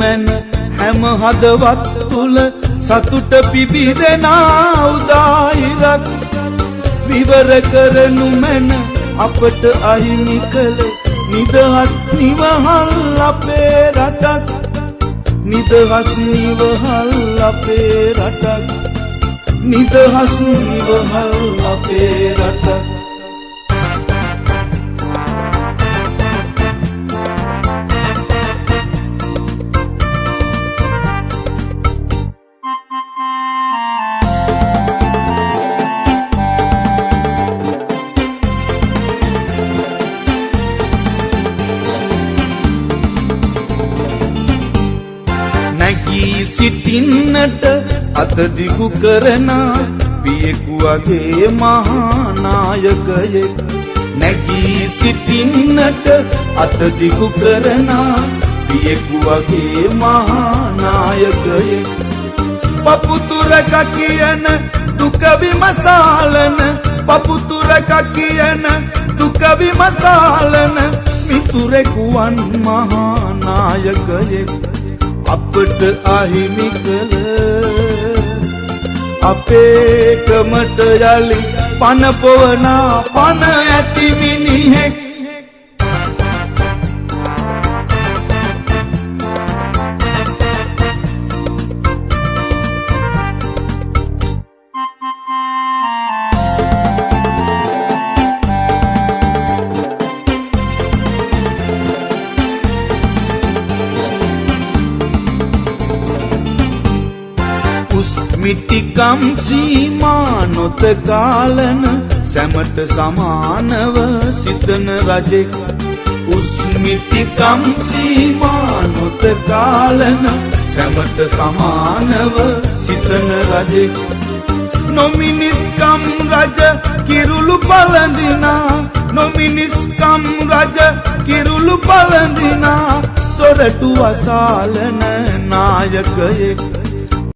මැන හැම හදවත් තුල සතුට පිබිදෙනා උදායිරක් විවර කරනු මැන අපට අහිමි කළ නිදහස් නිවහල් අපේ රටක් නිදහස් නිවහල් අපේ රටක් නිදහස් නිවහල් අපේ රටක් සිටින්නට අත දිගු කරන පියෙකු වගේ මහා නායකයෙක් නැගී සිටින්නට අත දිගු කරන පියෙකු වගේ මහා නායකයෙක් පපුතුරක කියන දුක විමසාලන පපුතුරක කියන දුක විමසාලන මිතුරෙකු වන් මහා නායකයෙක් අපට අහිමි කළ අපේකමට යලි පන පොවනා පන ඇති මිනිහෙක් මිටිකම් සීමා නොත කාලන සැමට සමානව සිතන රජෙක් උස්මිටිකම් සීමා නොත කාලන සැමට සමානව සිතන රජෙක් නොමිනිස්කම් රජ කිරුළු පළඳිනා නොමිනිස්කම් රජ කිරුළු පළඳිනා දොරටු අසාලන නායකයෙක්